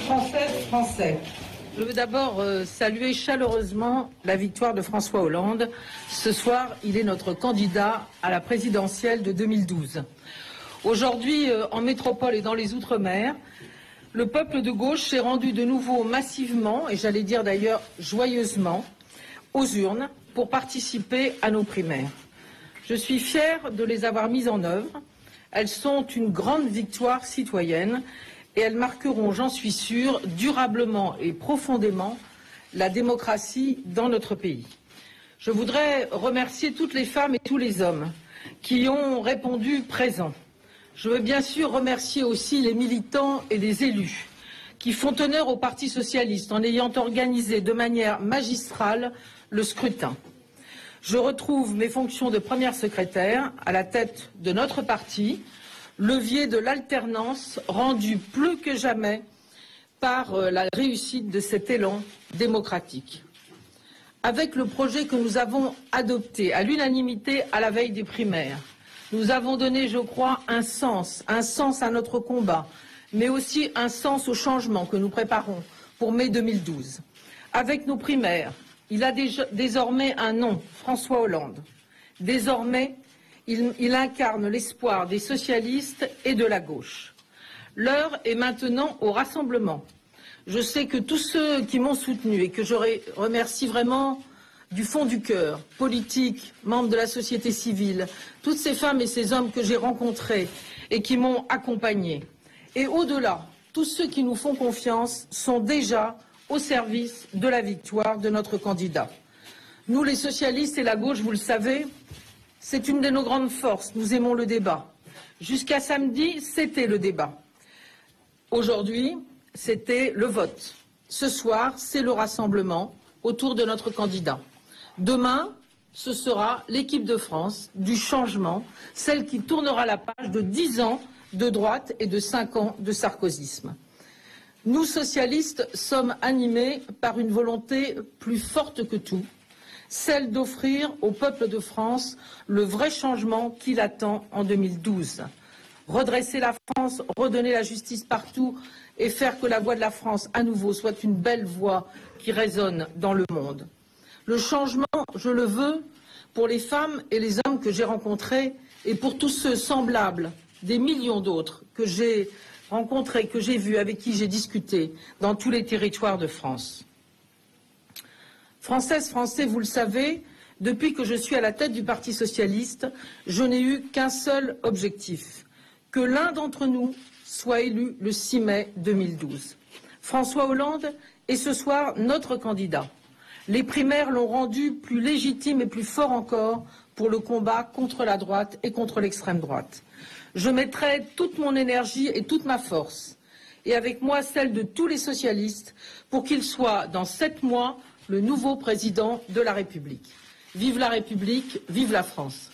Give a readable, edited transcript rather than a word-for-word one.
Françaises, Français, je veux d'abord saluer chaleureusement la victoire de François Hollande. Ce soir, il est notre candidat à la présidentielle de 2012. Aujourd'hui, en métropole et dans les Outre-mer, le peuple de gauche s'est rendu de nouveau massivement, et j'allais dire d'ailleurs joyeusement, aux urnes pour participer à nos primaires. Je suis fière de les avoir mises en œuvre. Elles sont une grande victoire citoyenne et elles marqueront, j'en suis sûre, durablement et profondément la démocratie dans notre pays. Je voudrais remercier toutes les femmes et tous les hommes qui ont répondu présent. Je veux bien sûr remercier aussi les militants et les élus qui font honneur au Parti socialiste en ayant organisé de manière magistrale le scrutin. Je retrouve mes fonctions de première secrétaire à la tête de notre parti, levier de l'alternance rendu plus que jamais par la réussite de cet élan démocratique. Avec le projet que nous avons adopté à l'unanimité à la veille des primaires, nous avons donné, je crois, un sens à notre combat, mais aussi un sens au changement que nous préparons pour mai 2012. Avec nos primaires, il a désormais un nom, François Hollande. Désormais, il incarne l'espoir des socialistes et de la gauche. L'heure est maintenant au rassemblement. Je sais que tous ceux qui m'ont soutenu et que je remercie vraiment du fond du cœur, politiques, membres de la société civile, toutes ces femmes et ces hommes que j'ai rencontrés et qui m'ont accompagné. Et au-delà, tous ceux qui nous font confiance sont déjà au service de la victoire de notre candidat. Nous, les socialistes et la gauche, vous le savez, c'est une de nos grandes forces. Nous aimons le débat. Jusqu'à samedi, c'était le débat. Aujourd'hui, c'était le vote. Ce soir, c'est le rassemblement autour de notre candidat. Demain, ce sera l'équipe de France du changement, celle qui tournera la page de 10 ans de droite et de 5 ans de sarkozysme. Nous, socialistes, sommes animés par une volonté plus forte que tout, celle d'offrir au peuple de France le vrai changement qu'il attend en 2012. Redresser la France, redonner la justice partout et faire que la voix de la France, à nouveau, soit une belle voix qui résonne dans le monde. Le changement, je le veux pour les femmes et les hommes que j'ai rencontrés et pour tous ceux semblables, des millions d'autres que j'ai rencontrés, que j'ai vus, avec qui j'ai discuté dans tous les territoires de France. Françaises, Français, vous le savez, depuis que je suis à la tête du Parti socialiste, je n'ai eu qu'un seul objectif, que l'un d'entre nous soit élu le 6 mai 2012. François Hollande est ce soir notre candidat. Les primaires l'ont rendu plus légitime et plus fort encore pour le combat contre la droite et contre l'extrême droite. Je mettrai toute mon énergie et toute ma force, et avec moi celle de tous les socialistes, pour qu'il soit dans 7 mois le nouveau président de la République. Vive la République, vive la France.